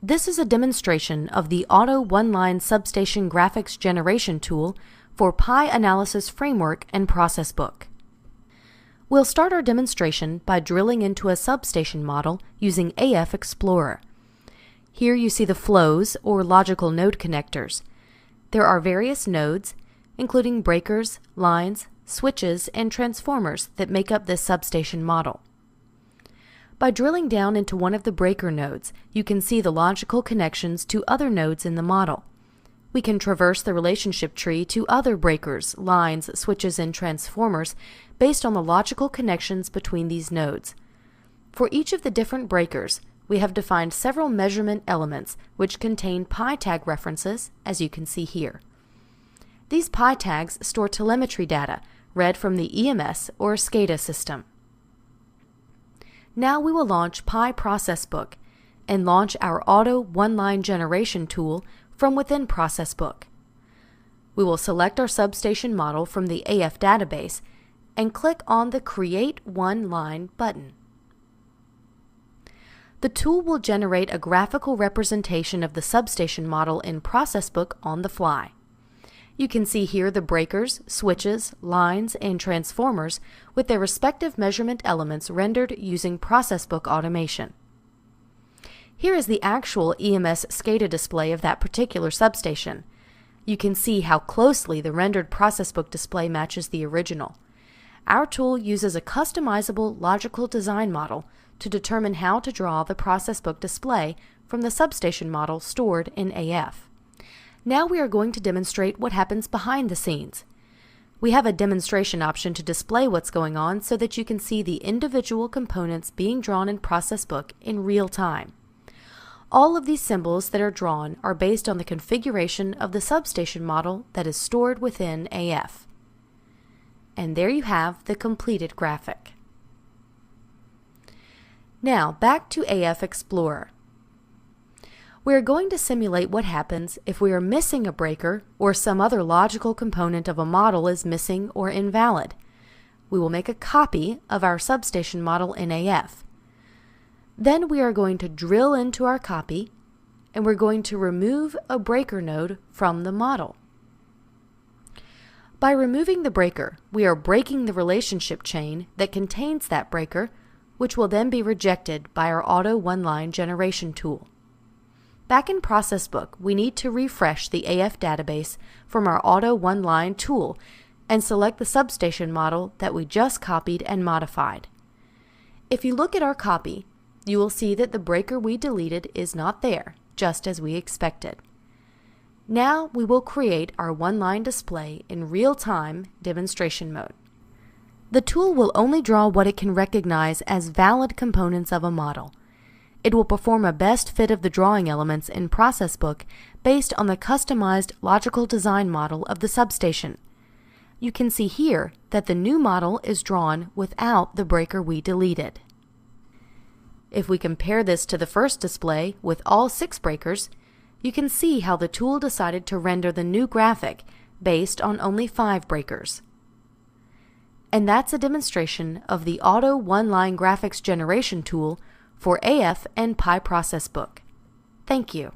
This is a demonstration of the Auto One-Line Substation Graphics Generation tool for Pi Analysis Framework and ProcessBook. We'll start our demonstration by drilling into a substation model using AF Explorer. Here you see the flows or logical node connectors. There are various nodes, including breakers, lines, switches, and transformers that make up this substation model. By drilling down into one of the breaker nodes, you can see the logical connections to other nodes in the model. We can traverse the relationship tree to other breakers, lines, switches, and transformers based on the logical connections between these nodes. For each of the different breakers, we have defined several measurement elements which contain pi tag references, as you can see here. These pi tags store telemetry data read from the EMS or SCADA system. Now we will launch Pi ProcessBook and launch our Auto One-Line Generation tool from within ProcessBook. We will select our substation model from the AF database and click on the Create One Line button. The tool will generate a graphical representation of the substation model in ProcessBook on the fly. You can see here the breakers, switches, lines, and transformers with their respective measurement elements rendered using ProcessBook automation. Here is the actual EMS SCADA display of that particular substation. You can see how closely the rendered ProcessBook display matches the original. Our tool uses a customizable logical design model to determine how to draw the ProcessBook display from the substation model stored in AF. Now we are going to demonstrate what happens behind the scenes. We have a demonstration option to display what's going on so that you can see the individual components being drawn in ProcessBook in real time. All of these symbols that are drawn are based on the configuration of the substation model that is stored within AF. And there you have the completed graphic. Now back to AF Explorer. We are going to simulate what happens if we are missing a breaker or some other logical component of a model is missing or invalid. We will make a copy of our substation model in AF. Then we are going to drill into our copy and we're going to remove a breaker node from the model. By removing the breaker, we are breaking the relationship chain that contains that breaker, which will then be rejected by our Auto One-Line Generation tool. Back in ProcessBook, we need to refresh the AF database from our Auto One-Line tool and select the substation model that we just copied and modified. If you look at our copy, you will see that the breaker we deleted is not there, just as we expected. Now we will create our one-line display in real-time demonstration mode. The tool will only draw what it can recognize as valid components of a model. It will perform a best fit of the drawing elements in ProcessBook based on the customized logical design model of the substation. You can see here that the new model is drawn without the breaker we deleted. If we compare this to the first display with all 6 breakers, you can see how the tool decided to render the new graphic based on only 5 breakers. And that's a demonstration of the Auto One-Line Graphics Generation tool for AF and Pi ProcessBook. Thank you.